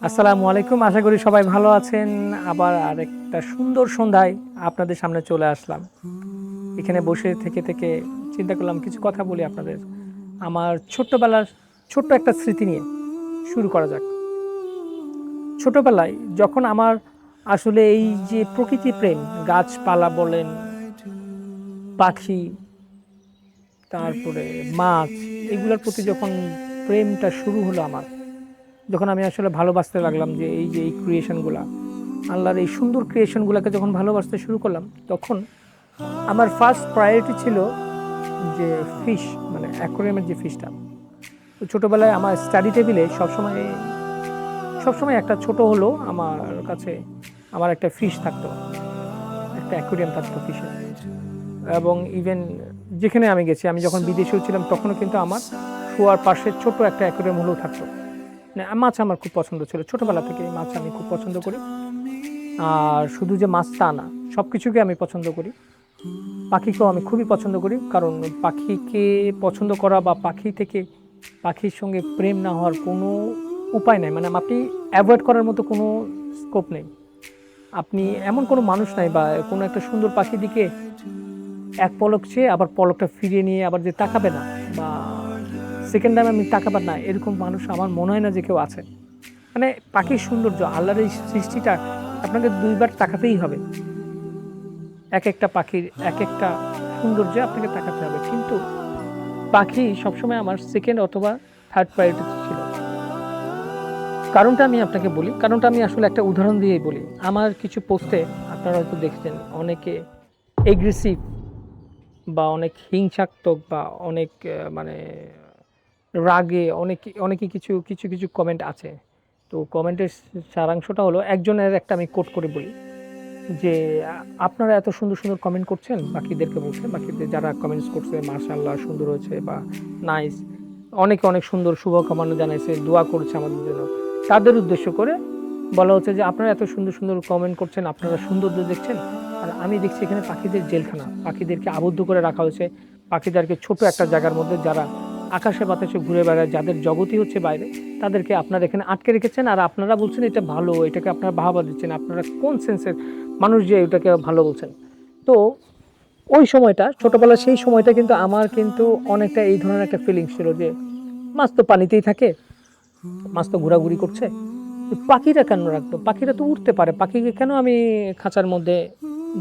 আসসালামু আলাইকুম। আশা করি সবাই ভালো আছেন। আবার আরেকটা সুন্দর সন্ধ্যায় আপনাদের সামনে চলে আসলাম। এখানে বসে থেকে চিন্তা করলাম কিছু কথা বলি আপনাদের। আমার ছোট্টবেলার ছোট্ট একটা স্মৃতি নিয়ে শুরু করা যাক। ছোটবেলায় যখন আমার আসলে এই যে প্রকৃতি প্রেম, গাছপালা বলেন, পাখি, তারপরে মাছ, এগুলোর প্রতি যখন প্রেমটা শুরু হলো আমার, যখন আমি আসলে ভালোবাসতে লাগলাম যে এই যে এই ক্রিয়েশনগুলা, আল্লাহর এই সুন্দর ক্রিয়েশনগুলোকে যখন ভালোবাসতে শুরু করলাম, তখন আমার ফার্স্ট প্রায়োরিটি ছিল যে ফিশ, মানে অ্যাকোয়ারিয়ামের যে ফিশটা। তো ছোটোবেলায় আমার স্টাডি টেবিলে সবসময় একটা ছোট হলো আমার কাছে আমার একটা ফিশ থাকতো, একটা অ্যাকোয়ারিয়াম থাকতো ফিশের। এবং ইভেন যেখানে আমি গেছি, আমি যখন বিদেশেও ছিলাম তখনও কিন্তু আমার শোয়ার পাশে ছোট একটা অ্যাকোয়ারিয়াম হলেও থাকতো। মানে মাছ আমার খুব পছন্দ ছিল, ছোটোবেলা থেকে মাছ আমি খুব পছন্দ করি। আর শুধু যে মাছ তা না, সব কিছুকে আমি পছন্দ করি। পাখিকেও আমি খুবই পছন্দ করি, কারণ পাখিকে পছন্দ করা বা পাখির সঙ্গে প্রেম না হওয়ার কোনো উপায় নাই। মানে আপনি অ্যাভয়েড করার মতো কোনো স্কোপ নেই। আপনি এমন কোনো মানুষ নাই বা কোনো একটা সুন্দর পাখির দিকে এক পলক চেয়ে আবার পলকটা ফিরিয়ে নিয়ে আবার যে তাকাবে না, বা সেকেন্ড টাইম আমি তাকাবার না, এরকম মানুষ আমার মনে হয় না যে কেউ আছে। মানে পাখির সৌন্দর্য, আল্লাহর এই সৃষ্টিটা আপনাকে দুইবার তাকাতেই হবে। এক একটা পাখির এক একটা সৌন্দর্যে আপনাকে তাকাতে হবে, কিন্তু পাখি সবসময় আমার সেকেন্ড অথবা থার্ড প্রায়োরিটি ছিল। কারণটা আমি আপনাকে বলি, কারণটা আমি আসলে একটা উদাহরণ দিয়েই বলি। আমার কিছু পোস্টে আপনারা হয়তো দেখেছেন, অনেকে এগ্রেসিভ বা অনেক হিংসাত্মক বা অনেক মানে রাগে অনেকে কিছু কমেন্ট আছে। তো কমেন্টের সারাংশটা হলো, একজনের একটা আমি কোট করে বলি যে, আপনারা এত সুন্দর কমেন্ট করছেন, বাকিদেরকে বলছেন, বাকিদের যারা কমেন্টস করছে মাশাআল্লাহ সুন্দর হয়েছে বা নাইস, অনেকে অনেক সুন্দর শুভকামনা জানাইছে, দোয়া করছে আমাদের জন্য। তাদের উদ্দেশ্য করে বলা হচ্ছে যে, আপনারা এত সুন্দর কমেন্ট করছেন, আপনারা সৌন্দর্য দেখছেন, আর আমি দেখছি এখানে পাখিদের জেলখানা, পাখিদেরকে আবদ্ধ করে রাখা হয়েছে। পাখিদেরকে ছোট একটা জায়গার মধ্যে, যারা আকাশে বাতাসে ঘুরে বেড়ায়, যাদের জগতই হচ্ছে বাইরে, তাদেরকে আপনারা এখানে আটকে রেখেছেন। আর আপনারা বলছেন এটা ভালো, এটাকে আপনারা বাহবা দিচ্ছেন। আপনারা কোন সেন্সের মানুষ যে এটাকে ভালো বলছেন? তো ওই সময়টা, ছোটবেলার সেই সময়টা কিন্তু আমার কিন্তু অনেকটা এই ধরনের একটা ফিলিংস ছিল যে, মাছ তো পানিতেই থাকে, মাছ তো ঘোরাঘুরি করছে, পাখিরা কেন রাখবো? পাখিরা তো উঠতে পারে, পাখিকে কেন আমি খাঁচার মধ্যে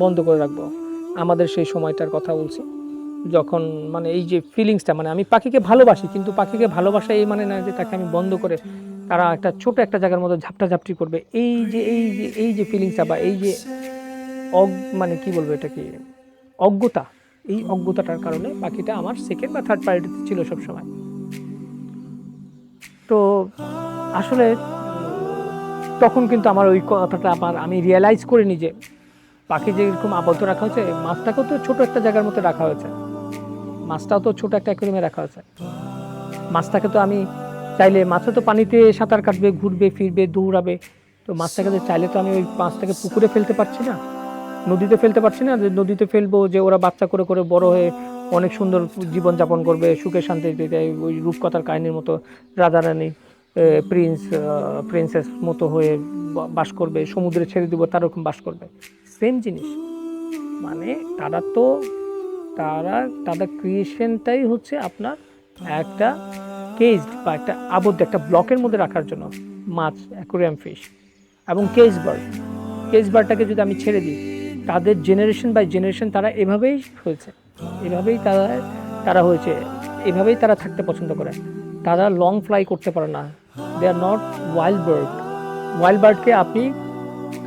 বন্ধ করে রাখবো? আমাদের সেই সময়টার কথা বলছি, যখন মানে এই যে ফিলিংসটা, মানে আমি পাখিকে ভালোবাসি, কিন্তু পাখিকে ভালোবাসা এই মানে না যে তাকে আমি বন্ধ করে তারা একটা ছোট একটা জায়গার মধ্যে ঝাপটাঝাপটি করবে। এই যে ফিলিংসটা বা এই যে মানে কি বলবো এটাকে, অজ্ঞতা, এই অজ্ঞতাটার কারণে পাখিটা আমার সেকেন্ড বা থার্ড প্রায়োরিটিতে ছিল সবসময়। তো আসলে তখন কিন্তু আমার ওই কথাটা আমি রিয়েলাইজ করিনি যে, পাখি যে এরকম আবদ্ধ রাখা হয়েছে, মাছটাকেও তো ছোট একটা জায়গার মধ্যে রাখা হয়েছে, মাছটাও তো ছোট একটা অ্যাকুয়ারিয়ামে রাখা হয়েছে। মাছটাকে তো আমি চাইলে, মাছও তো পানিতে সাঁতার কাটবে, ঘুরবে ফিরবে, দৌড়াবে। তো মাছটাকে তো চাইলে তো আমি ওই মাছটাকে পুকুরে ফেলতে পারছি না, নদীতে ফেলতে পারছি না, যে নদীতে ফেলবো যে ওরা বাচ্চা করে বড় হয়ে অনেক সুন্দর জীবনযাপন করবে, সুখে শান্তিতে, ওই রূপকথার কাহিনীর মতো রাজা রানী, প্রিন্সেস মতো হয়ে বাস করবে, সমুদ্রে ছেড়ে দিব তারকম বাস করবে। সেম জিনিস, মানে তারা তো তারা তাদের ক্রিয়েশনটাই হচ্ছে আপনার একটা কেজড বা একটা আবদ্ধ একটা ব্লকের মধ্যে রাখার জন্য। মাছ, অ্যাকোয়ারিয়াম ফিশ এবং কেজ বার্ডটাকে যদি আমি ছেড়ে দিই, তাদের জেনারেশন বাই জেনারেশন তারা এভাবেই হয়েছে, এভাবেই তারা হয়েছে, এভাবেই তারা থাকতে পছন্দ করে। তারা লং ফ্লাই করতে পারে না, they are not wild bird. Wild বার্ডকে আপনি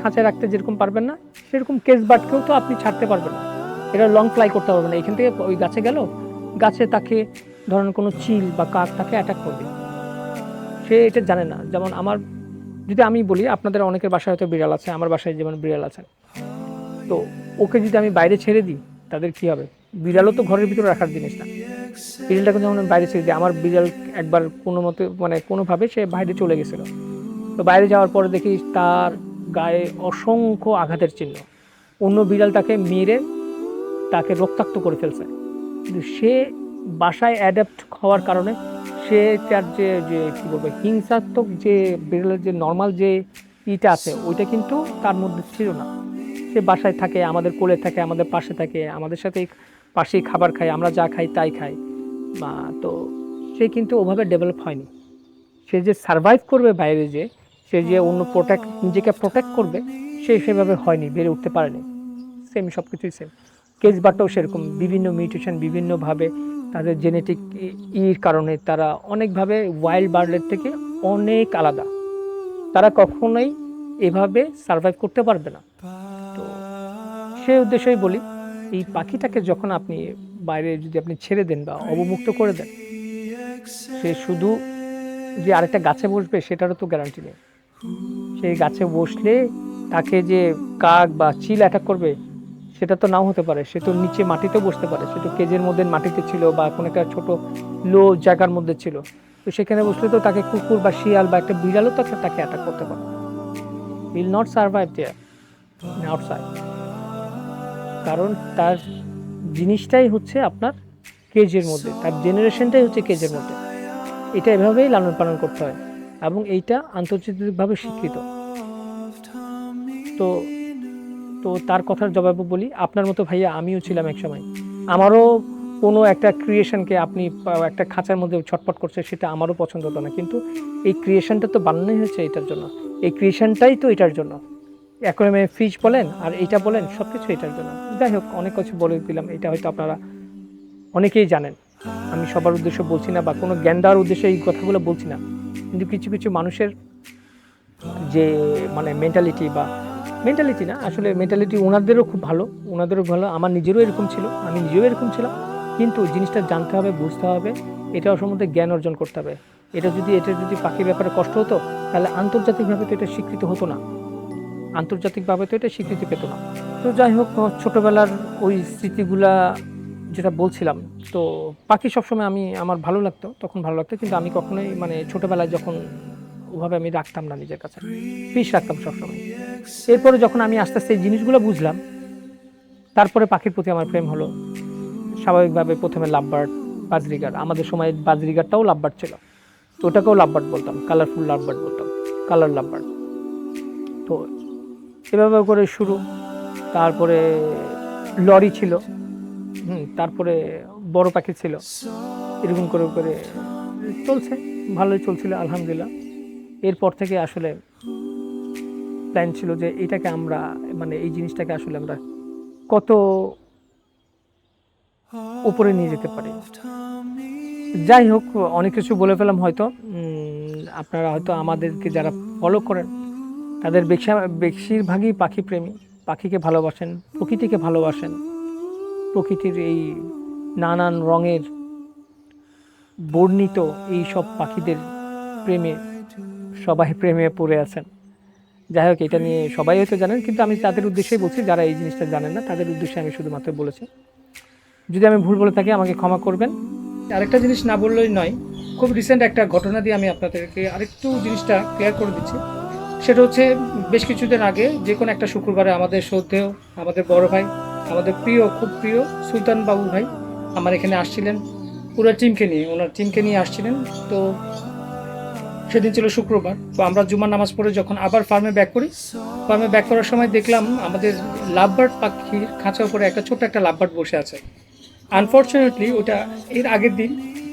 খাঁচায় রাখতে যেরকম পারবেন না, সেরকম কেজ বার্ডকেও তো আপনি ছাড়তে পারবেন না। এরা লং ফ্লাই করতে পারবে না, এখান থেকে ওই গাছে গেল, গাছে তাকে ধরেন কোনো চিল বা কাক তাকে অ্যাটাক করবে, সে এটা জানে না। যেমন যদি আমি বলি, আপনাদের অনেকের বাসায় হয়তো বিড়াল আছে, আমার বাসায় যেমন বিড়াল আছে, তো ওকে যদি আমি বাইরে ছেড়ে দিই, তাদের কি হবে? বিড়ালও তো ঘরের ভিতরে রাখার জিনিস না। বিড়ালটাকে যখন আমি বাইরে ছেড়ে দিই, আমার বিড়াল একবার কোনো মতে মানে কোনোভাবে সে বাইরে চলে গেছিলো, তো বাইরে যাওয়ার পরে দেখি তার গায়ে অসংখ্য আঘাতের চিহ্ন, অন্য বিড়াল তাকে মেরে তাকে রক্তাক্ত করে ফেলছে। কিন্তু সে বাসায় অ্যাডাপ্ট হওয়ার কারণে সে তার যে যে কী বলবো হিংসাত্মক যে বিড়ালের যে নর্মাল যে ইটা আছে ওইটা কিন্তু তার মধ্যে ছিল না। সে বাসায় থাকে, আমাদের কোলে থাকে, আমাদের পাশে থাকে, আমাদের সাথে পাশেই খাবার খায়, আমরা যা খাই তাই খাই। তো সে কিন্তু ওভাবে ডেভেলপ হয়নি। সে যে সারভাইভ করবে বাইরে, যে সে যে অন্য নিজেকে প্রোটেক্ট করবে, সে সেভাবে হয়নি, বেড়ে উঠতে পারেনি। সেম সব কিছুই সেম। কেজ বাটটাও সেরকম, বিভিন্ন মিউটেশন, বিভিন্নভাবে তাদের জেনেটিক কারণে তারা অনেকভাবে ওয়াইল্ড বার্ডের থেকে অনেক আলাদা। তারা কখনোই এভাবে সারভাইভ করতে পারবে না। তো সেই উদ্দেশ্যেই বলি, এই পাখিটাকে যখন আপনি বাইরে যদি আপনি ছেড়ে দেন বা অবমুক্ত করে দেন, সে শুধু যে আরেকটা গাছে বসবে সেটারও তো গ্যারান্টি নেই। সেই গাছে বসলে তাকে যে কাক বা চিল অ্যাটাক করবে সেটা তো নাও হতে পারে। সে তো নিচে মাটিতেও বসতে পারে, সে তো কেজের মধ্যে মাটিতে ছিল বা কোনো একটা ছোট লো জায়গার মধ্যে ছিল, তো সেখানে বসলে তো তাকে কুকুর বা শিয়াল বা একটা বিড়ালও তো তাকে অ্যাটাক করতে পারে। Will not survive there outside, কারণ তার জিনিসটাই হচ্ছে আপনার কেজের মধ্যে, তার জেনারেশনটাই হচ্ছে কেজের মধ্যে। এটা এভাবেই লালন পালন করতে হয় এবং এইটা আন্তর্জাতিকভাবে স্বীকৃত। তো তো তার কথার জবাবে বলি, আপনার মতো ভাইয়া আমিও ছিলাম এক সময়। আমারও কোনো একটা ক্রিয়েশনকে আপনি একটা খাঁচার মধ্যে ছটপট করছে, সেটা আমারও পছন্দ হতো না, কিন্তু এই ক্রিয়েশনটা তো বানানোই হয়েছে এটার জন্য, এই ক্রিয়েশনটাই তো এটার জন্য। অ্যাকোয়ারিয়ামে ফিশ বলেন আর এইটা বলেন, সব কিছু এটার জন্য। যাই হোক, অনেক কিছু বলে দিলাম, এটা হয়তো আপনারা অনেকেই জানেন, আমি সবার উদ্দেশ্য বলছি না বা কোনো জ্ঞান দেওয়ার উদ্দেশ্যে এই কথাগুলো বলছি না, কিন্তু কিছু কিছু মানুষের যে মানে মেন্টালিটি না, আসলে মেন্টালিটি ওনাদেরও খুব ভালো, আমার নিজেরও এরকম ছিল, আমি নিজেও এরকম ছিলাম, কিন্তু জিনিসটা জানতে হবে, বুঝতে হবে, এটা সম্বন্ধে জ্ঞান অর্জন করতে হবে। এটা যদি পাখির ব্যাপারে কষ্ট হতো, তাহলে আন্তর্জাতিকভাবে তো এটা স্বীকৃত হতো না, আন্তর্জাতিকভাবে তো এটা স্বীকৃতি পেত না। তো যাই হোক, ছোটোবেলার ওই স্মৃতিগুলা যেটা বলছিলাম, তো পাখি সবসময় আমার ভালো লাগতো, তখন ভালো লাগতো, কিন্তু আমি কখনোই মানে ছোটোবেলায় যখন ওভাবে আমি রাখতাম না নিজের কাছে, ফিশ রাখতাম সবসময়। এরপরে যখন আমি আস্তে আস্তে এই জিনিসগুলো বুঝলাম, তারপরে পাখির প্রতি আমার প্রেম হলো। স্বাভাবিকভাবে প্রথমে লাভবার্ড, বাজরিগার, আমাদের সময় বাজরিগারটাও লাভবার্ড ছিল, তো ওটাকেও লাভবার্ড বলতাম, কালারফুল লাভবার্ড বলতাম, কালার লাভবার্ড। তো এভাবে করে শুরু, তারপরে লরি ছিল, তারপরে বড় পাখি ছিল, এরকম করে করে চলছে, ভালোই চলছিল আলহামদুলিল্লাহ। এরপর থেকে আসলে প্ল্যান ছিল যে এটাকে আমরা মানে এই জিনিসটাকে আসলে আমরা কত উপরে নিয়ে যেতে পারি। যাই হোক, অনেক কিছু বলে ফেলাম হয়তো। আপনারা হয়তো আমাদেরকে যারা ফলো করেন তাদের বেশিরভাগই পাখি প্রেমী, পাখিকে ভালোবাসেন, প্রকৃতিকে ভালোবাসেন, প্রকৃতির এই নানান রঙের বর্ণিত এই সব পাখিদের সবাই প্রেমে পড়ে আছেন। যাই হোক, এটা নিয়ে সবাই হয়তো জানেন, কিন্তু আমি তাদের উদ্দেশ্যেই বলছি, যারা এই জিনিসটা জানেন না তাদের উদ্দেশ্যে আমি শুধুমাত্র বলেছি। যদি আমি ভুল বলে থাকি আমাকে ক্ষমা করবেন। আরেকটা জিনিস না বললেই নয়, খুব রিসেন্ট একটা ঘটনা দিয়ে আমি আপনাদেরকে আরেকটু জিনিসটা ক্লিয়ার করে দিচ্ছি। সেটা হচ্ছে, বেশ কিছুদিন আগে যে কোনো একটা শুক্রবারে আমাদের শ্রদ্ধেয়, আমাদের বড় ভাই, আমাদের খুব প্রিয় সুলতান বাবু ভাই আমার এখানে আসছিলেন পুরো ওনার টিমকে নিয়ে আসছিলেন। তো সেদিন ছিল শুক্রবার। তো আমরা জুমার নামাজ পড়ে যখন আবার ফার্মে ব্যাক করার সময় দেখলাম আমাদের লাভবার্ড পাখির খাঁচার উপরে একটা ছোট্ট একটা লাভবার্ড বসে আছে। আনফর্চুনেটলি ওটা এর আগের দিন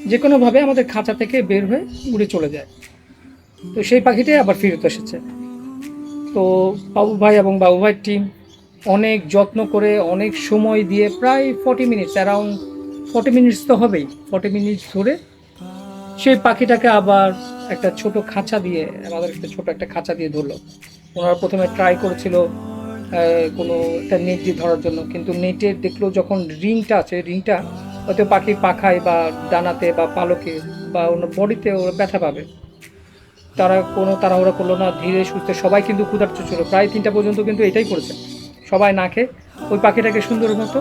যে কোনোভাবে আমাদের খাঁচা থেকে বের হয়ে উড়ে চলে যায়। তো সেই পাখিটাই আবার ফেরত এসেছে। তো বাবু ভাই এবং বাবু ভাইয়ের টিম অনেক যত্ন করে, অনেক সময় দিয়ে, প্রায় 40 মিনিটস, অ্যারাউন্ড 40 মিনিটস তো হবেই, 40 মিনিটস ধরে সেই পাখিটাকে আবার একটা ছোট খাঁচা দিয়ে, আমাদের ছোট একটা খাঁচা দিয়ে ধরলো। ওনারা প্রথমে ট্রাই করেছিল কোনো একটা নেট দিয়ে ধরার জন্য, কিন্তু নেটের দেখলো যখন রিংটা আছে, রিংটা হয়তো পাখির পাখায় বা ডানাতে বা পালকে বা অন্য বডিতে ওরা ব্যথা পাবে। তারা কোনো তাড়াহুড়া করলো না, ধীরে সুস্থে, সবাই কিন্তু ক্ষুধার্ত ছিল, প্রায় 3টা পর্যন্ত কিন্তু এটাই করেছে, সবাই না খেয়ে ওই পাখিটাকে সুন্দর মতো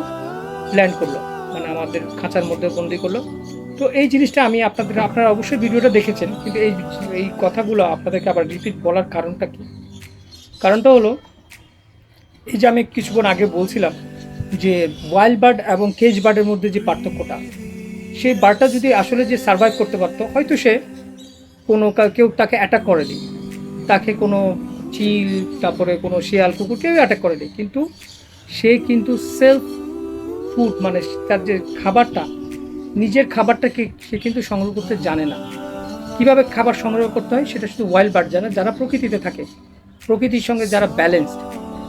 ল্যান্ড করলো, মানে আমাদের খাঁচার মধ্যে বন্দি করলো। তো এই জিনিসটা আমি আপনারা অবশ্যই ভিডিওটা দেখেছেন, কিন্তু এই কথাগুলো আপনাদেরকে আবার রিপিট বলার কারণটা কি? কারণটা হলো, এই যে আমি কিছুক্ষণ আগে বলছিলাম যে ওয়াইল্ড বার্ড এবং কেজ বার্ডের মধ্যে যে পার্থক্যটা, সেই বারটা যদি আসলে যে সার্ভাইভ করতে পারতো, হয়তো সে কোনো কেউ তাকে অ্যাটাক করেনি, তাকে কোনো চিল, তারপরে কোনো শিয়াল কুকুর কেউ অ্যাটাক করেনি, কিন্তু সে কিন্তু সেলফ ফুড মানে তার যে খাবারটা, নিজের খাবারটাকে সে কিন্তু সংগ্রহ করতে জানে না। কিভাবে খাবার সংগ্রহ করতে হয় সেটা শুধু ওয়াইল্ড বার্ড জানে, যারা প্রকৃতিতে থাকে, প্রকৃতির সঙ্গে যারা ব্যালেন্সড,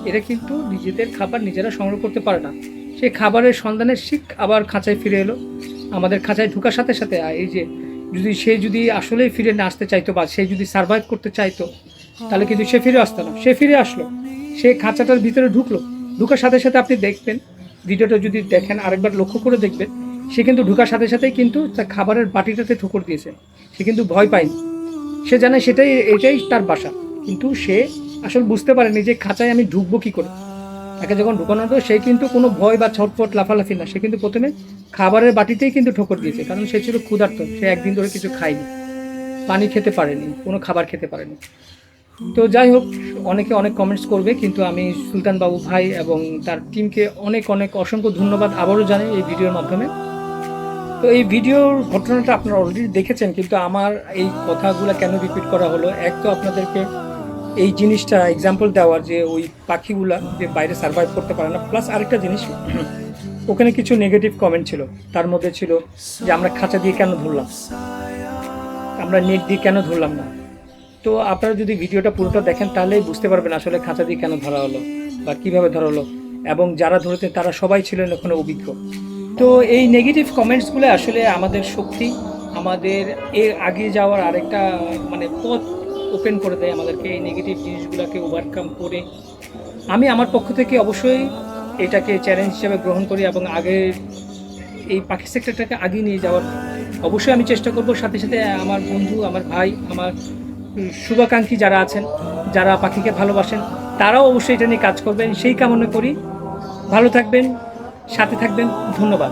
এরা কিন্তু নিজেদের খাবার নিজেরা সংগ্রহ করতে পারে না। সেই খাবারের সন্ধানে শিখ আবার খাঁচায় ফিরে এলো। আমাদের খাঁচায় ঢোকার সাথে সাথে এই যে যদি আসলেই ফিরে না আসতে চাইতো বা সে যদি সার্ভাইভ করতে চাইতো, তাহলে কিন্তু সে ফিরে আসতো না। সে ফিরে আসলো, সে খাঁচাটার ভিতরে ঢুকলো। ঢুকার সাথে সাথে আপনি দেখবেন, ভিডিওটা যদি দেখেন আরেকবার লক্ষ্য করে দেখবেন, সে কিন্তু ঢুকার সাথে সাথেই কিন্তু তার খাবারের বাটিটাতে ঠুকর দিয়েছে। সে কিন্তু ভয় পায়নি, সে জানে এটাই তার বাসা। কিন্তু সে আসলে বুঝতে পারেনি যে খাঁচায় আমি ঢুকবো কী করে। তাকে যখন ঢুকানো হতো, সে কিন্তু কোনো ভয় বা ছটফট লাফালাফি না, সে কিন্তু প্রথমে খাবারের বাটিতেই কিন্তু ঠোকর দিয়েছে, কারণ সে ছিল ক্ষুধার্ত। সে একদিন ধরে কিছু খায়নি, পানি খেতে পারেনি, কোনো খাবার খেতে পারেনি। তো যাই হোক, অনেকে অনেক কমেন্টস করবে, কিন্তু আমি সুলতান বাবু ভাই এবং তার টিমকে অনেক অনেক অসংখ্য ধন্যবাদ আবারও জানাই এই ভিডিওর মাধ্যমে। তো এই ভিডিওর ঘটনাটা আপনারা অলরেডি দেখেছেন, কিন্তু আমার এই কথাগুলো কেন রিপিট করা হলো, এক তো আপনাদেরকে এই জিনিসটা এক্সাম্পল দেওয়ার যে ওই পাখিগুলা যে বাইরে সার্ভাইভ করতে পারে না, প্লাস আরেকটা জিনিস, ওখানে কিছু নেগেটিভ কমেন্ট ছিল। তার মধ্যে ছিল যে আমরা খাঁচা দিয়ে কেন ধরলাম, আমরা নেট দিয়ে কেন ধরলাম না। তো আপনারা যদি ভিডিওটা পুরোটা দেখেন তাহলেই বুঝতে পারবেন আসলে খাঁচা দিয়ে কেন ধরা হলো বা কীভাবে ধরা হলো, এবং যারা ধরেছেন তারা সবাই ছিলেন ওখানে অভিজ্ঞ। তো এই নেগেটিভ কমেন্টসগুলো আসলে আমাদের শক্তি, আমাদের এর আগে যাওয়ার আরেকটা মানে পথ ওপেন করে দেয় আমাদেরকে। এই নেগেটিভ জিনিসগুলোকে ওভারকাম করে আমি আমার পক্ষ থেকে অবশ্যই এটাকে চ্যালেঞ্জ হিসেবে গ্রহণ করি এবং আগে এই পাখি সেক্টরটাকে আগিয়ে নিয়ে যাওয়ার অবশ্যই আমি চেষ্টা করব। সাথে সাথে আমার বন্ধু, আমার ভাই, আমার শুভাকাঙ্ক্ষী যারা আছেন, যারা পাখিকে ভালোবাসেন, তারাও অবশ্যই এটা নিয়ে কাজ করবেন, সেই কামনা করি। ভালো থাকবেন, সাথে থাকবেন, ধন্যবাদ।